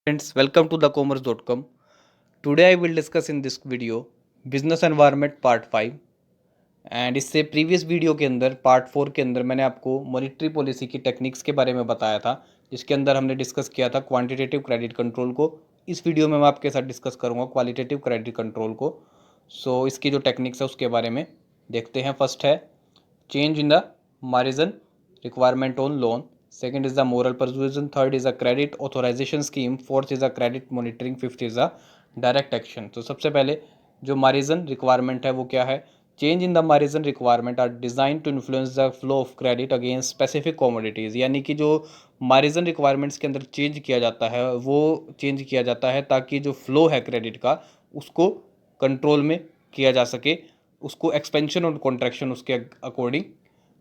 Friends, welcome to thecommerce.com. Today I will discuss in this video business environment part 5। And इससे previous video के अंदर part 4 के अंदर मैंने आपको मॉनेटरी पॉलिसी की टेक्निक्स के बारे में बताया था, जिसके अंदर हमने डिस्कस किया था क्वांटिटेटिव क्रेडिट कंट्रोल को। इस वीडियो में मैं आपके साथ डिस्कस करूँगा क्वालिटेटिव क्रेडिट कंट्रोल को। इसकी जो टेक्निक्स है उसके बारे में देखते हैं। फर्स्ट है change in the margin requirement on loan. Second is the moral persuasion. Third is a credit authorization scheme. Fourth is a credit monitoring. Fifth is a direct action. तो सबसे पहले जो मार्जिन रिक्वायरमेंट है वो क्या है? Change in the margin requirement are design to influence the flow of credit against specific commodities. यानी कि जो मार्जिन रिक्वायरमेंट्स के अंदर चेंज किया जाता है वो चेंज किया जाता है ताकि जो फ्लो है क्रेडिट का उसको कंट्रोल में किया जा सके, उसको एक्सपेंशन और कॉन्ट्रैक्शन उसके अकॉर्डिंग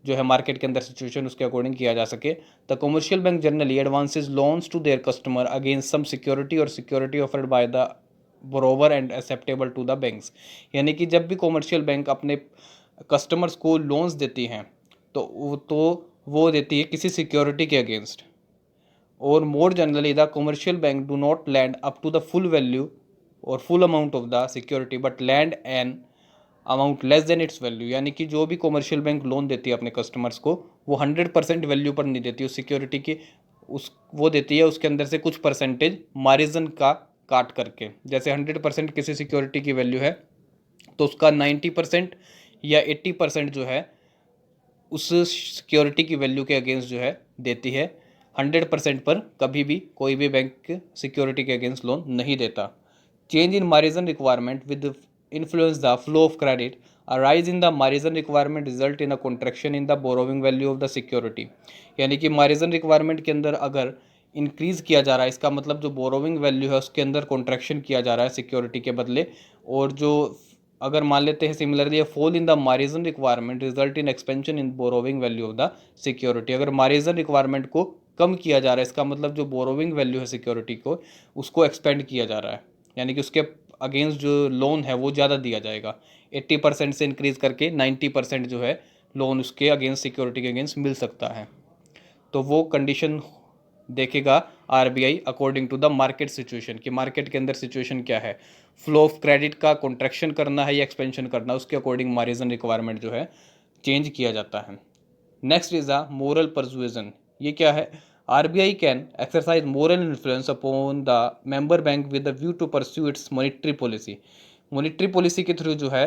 जो है मार्केट के अंदर सिचुएशन उसके अकॉर्डिंग किया जा सके। The commercial bank generally advances loans to their customer against some security और security offered by the borrower and acceptable to the banks. यानी कि जब भी कमर्शियल बैंक अपने कस्टमर्स को लोन्स देती हैं तो वो देती है किसी सिक्योरिटी के अगेंस्ट। और more generally the commercial bank do not lend up to the full value और full amount of the security but lend an amount less than its value. यानी कि जो भी कमर्शियल बैंक लोन देती है अपने कस्टमर्स को वो 100% वैल्यू पर नहीं देती उस सिक्योरिटी की, उस वो देती है उसके अंदर से कुछ परसेंटेज मार्जिन का काट करके। जैसे 100% किसी सिक्योरिटी की वैल्यू है तो उसका 90% या 80% जो है उस सिक्योरिटी की वैल्यू के अगेंस्ट जो है देती है। 100% पर कभी भी कोई भी बैंक सिक्योरिटी के अगेंस्ट लोन नहीं देता। Change in margin requirement with influence the flow of credit. A rise in the margin requirement result in a contraction in the borrowing value of the security। यानी कि margin requirement के अंदर अगर increase किया जा रहा है इसका मतलब जो बोरोविंग वैल्यू है उसके अंदर कॉन्ट्रैक्शन किया जा रहा है सिक्योरिटी के बदले। और जो अगर मान लेते हैं similarly fall in the margin requirement result in expansion in borrowing value of the security. अगर मार्जिन रिक्वायरमेंट को कम किया जा रहा है इसका मतलब जो बोरोविंग वैल्यू है सिक्योरिटी को उसको एक्सपेंड किया जा रहा है, यानी कि उसके अगेंस्ट जो लोन है वो ज़्यादा दिया जाएगा। 80% से इंक्रीज़ करके 90% जो है लोन उसके अगेंस्ट सिक्योरिटी के अगेंस्ट मिल सकता है। तो वो कंडीशन देखेगा RBI according to the market situation कि मार्केट के अंदर सिचुएशन क्या है, फ्लो ऑफ क्रेडिट का कॉन्ट्रैक्शन करना है या एक्सपेंशन करना है, उसके अकॉर्डिंग मार्जिन रिक्वायरमेंट जो है चेंज किया जाता है। Next is a moral persuasion. ये क्या है? RBI can exercise moral influence upon the member bank with the view to pursue its monetary policy। Monetary policy के थ्रू जो है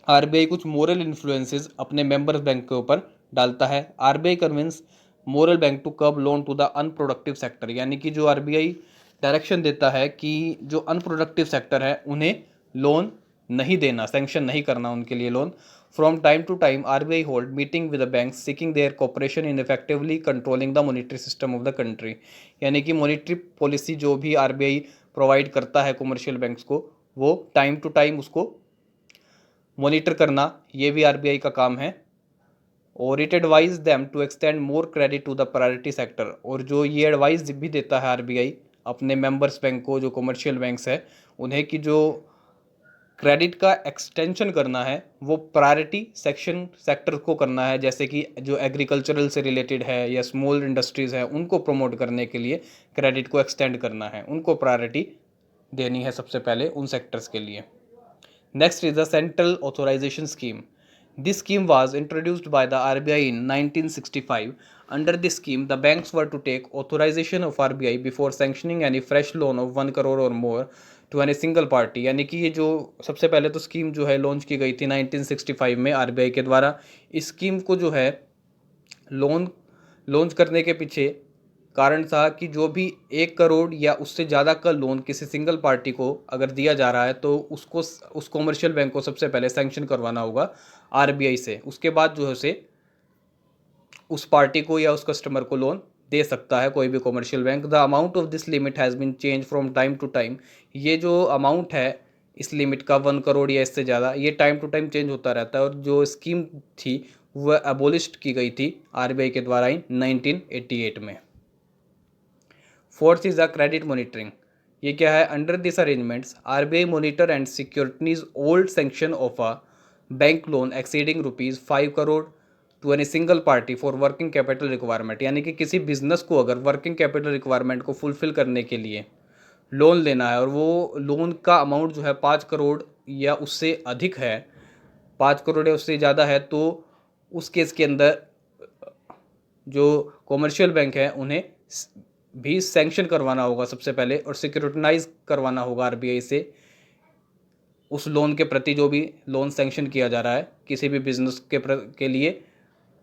आरबीआई कुछ मोरल इन्फ्लुएंसेस अपने मेंबर्स बैंक के ऊपर डालता है। RBI convince moral bank to curb loan to the unproductive sector. यानी कि जो आरबीआई डायरेक्शन देता है कि जो अनप्रोडक्टिव सेक्टर है उन्हें लोन नहीं देना, सैंक्शन नहीं करना उनके लिए loan. From time to time RBI hold meeting with the bank seeking their cooperation in effectively controlling the monetary system of the country. यानी कि मॉनेटरी पॉलिसी जो भी आरबीआई प्रोवाइड करता है कमर्शियल बैंक्स को वो टाइम टू टाइम उसको monitor करना ये भी आरबीआई का काम है। और it advise them to extend more credit to the priority sector. और जो ये एडवाइस भी देता है आरबीआई अपने मेंबर्स बैंक को, जो कमर्शियल बैंक्स है उन्हें, कि जो क्रेडिट का एक्सटेंशन करना है वो प्रायोरिटी सेक्टर को करना है, जैसे कि जो एग्रीकल्चरल से रिलेटेड है या स्मॉल इंडस्ट्रीज़ है उनको प्रमोट करने के लिए क्रेडिट को एक्सटेंड करना है, उनको प्रायोरिटी देनी है सबसे पहले उन सेक्टर्स के लिए। Next is the Central Authorization Scheme. This scheme was introduced by the RBI in 1965. Under this scheme, the banks were to take authorization of RBI before sanctioning any fresh loan of 1 crore or more to any single party। यानी कि ये जो सबसे पहले तो scheme जो है launch की गई थी 1965 में आरबीआई के द्वारा। इस स्कीम को जो है लॉन्च करने के पीछे कारण था कि जो भी 1 करोड़ या उससे ज़्यादा का लोन किसी सिंगल पार्टी को अगर दिया जा रहा है तो उसको उस कॉमर्शियल बैंक को सबसे पहले सैंक्शन करवाना होगा आरबीआई से। उसके बाद जो है उसे उस पार्टी को या उस कस्टमर को लोन दे सकता है कोई भी commercial bank. The amount of this limit has been change from time to time. ये जो अमाउंट है इस लिमिट का 1 करोड़ या इससे ज़्यादा, ये टाइम टू टाइम चेंज होता रहता है। और जो स्कीम थी वह अबोलिश की गई थी आरबीआई के द्वारा इन 1988 में। Fourth is the credit monitoring. ये क्या है? Under this arrangements RBI monitor and securities old sanction of a bank loan exceeding ₹5 crore to any single party for working capital requirement. यानी कि किसी बिजनेस को अगर वर्किंग कैपिटल रिक्वायरमेंट को fulfil करने के लिए लोन लेना है और वो लोन का अमाउंट जो है 5 करोड़ या उससे अधिक है, 5 करोड़ या उससे ज़्यादा है, तो उस केस के अंदर जो कॉमर्शियल बैंक है उन्हें भी सैंक्शन करवाना होगा सबसे पहले, और सिक्योरिटाइज करवाना होगा आरबीआई से उस लोन के प्रति जो भी लोन सैंक्शन किया जा रहा है किसी भी बिजनेस के लिए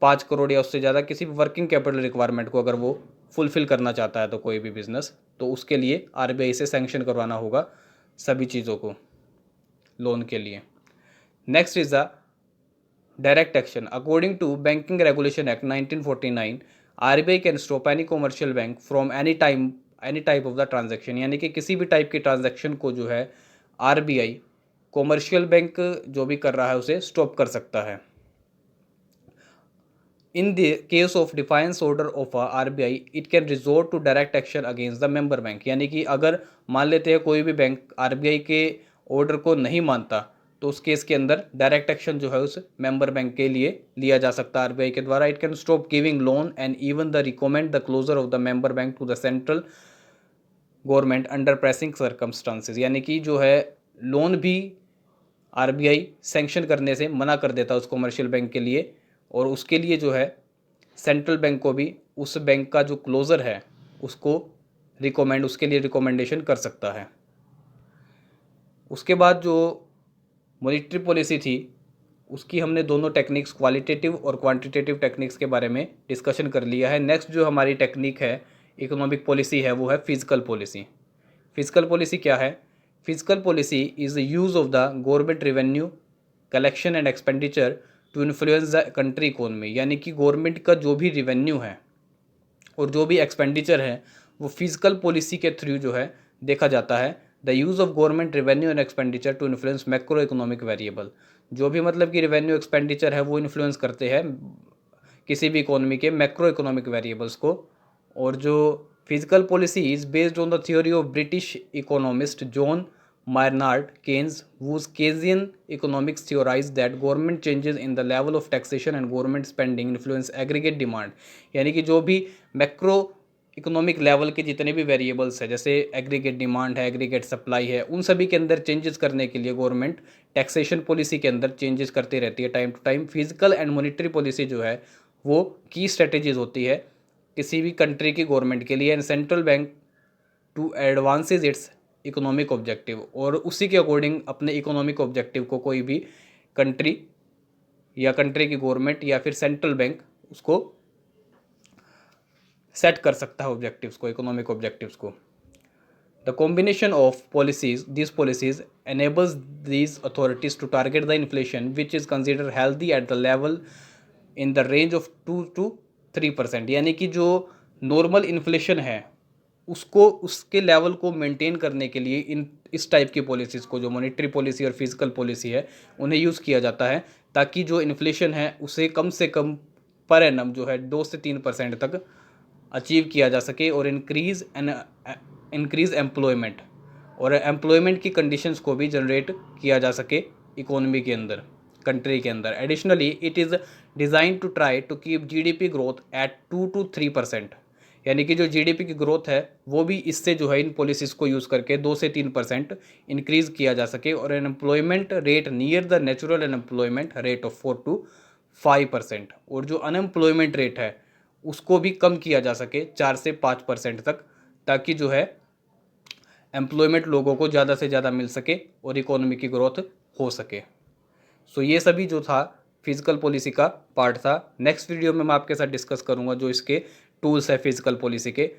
5 करोड़ या उससे ज़्यादा किसी भी वर्किंग कैपिटल रिक्वायरमेंट को अगर वो फुलफ़िल करना चाहता है तो कोई भी बिज़नेस, तो उसके लिए आरबीआई से सैंक्शन करवाना होगा सभी चीज़ों को लोन के लिए। Next is the direct action. According to banking regulation act 1949, RBI can stop any commercial bank from any type of the transaction, यानी कि किसी भी टाइप की ट्रांजैक्शन को जो है आरबीआई कॉमर्शियल बैंक जो भी कर रहा है उसे स्टॉप कर सकता है। In the case of defiance order of RBI it can resort to direct action against the member bank, यानी कि अगर मान लेते हैं कोई भी बैंक आरबीआई के ऑर्डर को नहीं मानता तो उस केस के अंदर डायरेक्ट एक्शन जो है उस मेंबर बैंक के लिए लिया जा सकता है आरबीआई के द्वारा। It can stop giving loan and even the recommend the closure of the member bank to the central government under pressing circumstances, यानी कि जो है लोन भी आरबीआई सैंक्शन करने से मना कर देता है उस कॉमर्शियल बैंक के लिए, और उसके लिए जो है सेंट्रल बैंक को भी उस बैंक का जो क्लोज़र है उसको उसके लिए रिकमेंडेशन कर सकता है। उसके बाद जो मॉनेटरी पॉलिसी थी उसकी हमने दोनों टेक्निक्स क्वालिटेटिव और क्वांटिटेटिव टेक्निक्स के बारे में डिस्कशन कर लिया है। नेक्स्ट जो हमारी टेक्निक है इकोनॉमिक पॉलिसी है वो है फिजिकल पॉलिसी। फिजिकल पॉलिसी क्या है? Physical policy is the use of the government revenue collection and expenditure to influence the country economy, यानी कि गवर्नमेंट का जो भी रेवेन्यू है और जो भी एक्सपेंडिचर है वो फिजिकल पॉलिसी के थ्रू जो है देखा जाता है। The use of government revenue and expenditure to influence macro economic variable, जो भी मतलब कि रेवेन्यू एक्सपेंडिचर है वो इन्फ्लुएंस करते हैं किसी भी इकोनॉमी के मैक्रो इकोनॉमिक वेरिएबल्स को। और जो physical policy is based on the theory of British economist John Maynard Keynes, whose Keynesian economics theorized that government changes in the level of taxation and government spending influence aggregate demand, यानी कि जो भी macro economic level के जितने भी variables है जैसे aggregate demand है, एग्रीगेट सप्लाई है, उन सभी के अंदर चेंजेस करने के लिए गवर्नमेंट टैक्सेशन पॉलिसी के अंदर चेंजेस करती रहती है time to time. Physical and monetary policy जो है वो की स्ट्रेटेजीज होती है किसी भी कंट्री की गवर्नमेंट के लिए, and central bank to advances its economic objective, और उसी के अकॉर्डिंग अपने इकोनॉमिक ऑब्जेक्टिव को कोई भी कंट्री या कंट्री की गवर्नमेंट या फिर सेंट्रल बैंक उसको सेट कर सकता है ऑब्जेक्टिव्स को, इकोनॉमिक ऑब्जेक्टिव्स को। The combination of this policies enables these authorities to target the inflation which is considered healthy at the level in the range of 2 to 3%, यानी कि जो नॉर्मल इन्फ्लेशन है उसको उसके लेवल को मेंटेन करने के लिए इस टाइप की पॉलिसीज़ को, जो मॉनेटरी पॉलिसी और फिजिकल पॉलिसी है, उन्हें यूज़ किया जाता है ताकि जो इन्फ्लेशन है उसे कम से कम पर एनम जो है 2 से 3% तक अचीव किया जा सके, और इंक्रीज़ एम्प्लॉयमेंट, और एम्प्लॉयमेंट की कंडीशंस को भी जनरेट किया जा सके इकोनॉमी के अंदर, कंट्री के अंदर। Additionally it is design to try to keep GDP growth at 2 to 3%, यानी कि जो जीडीपी की ग्रोथ है वो भी इससे जो है इन पॉलिसीज़ को यूज़ करके 2 से 3% इंक्रीज़ किया जा सके, और unemployment rate near the natural unemployment rate of 4 to 5%, और जो अनएम्प्लॉयमेंट रेट है उसको भी कम किया जा सके 4 से 5% तक, ताकि जो है एम्प्लॉयमेंट लोगों को ज़्यादा से ज़्यादा मिल सके और इकोनॉमी की ग्रोथ हो सके। सो ये सभी जो था फिजिकल पॉलिसी का पार्ट था। नेक्स्ट वीडियो में मैं आपके साथ डिस्कस करूंगा जो इसके टूल्स है फिजिकल पॉलिसी के।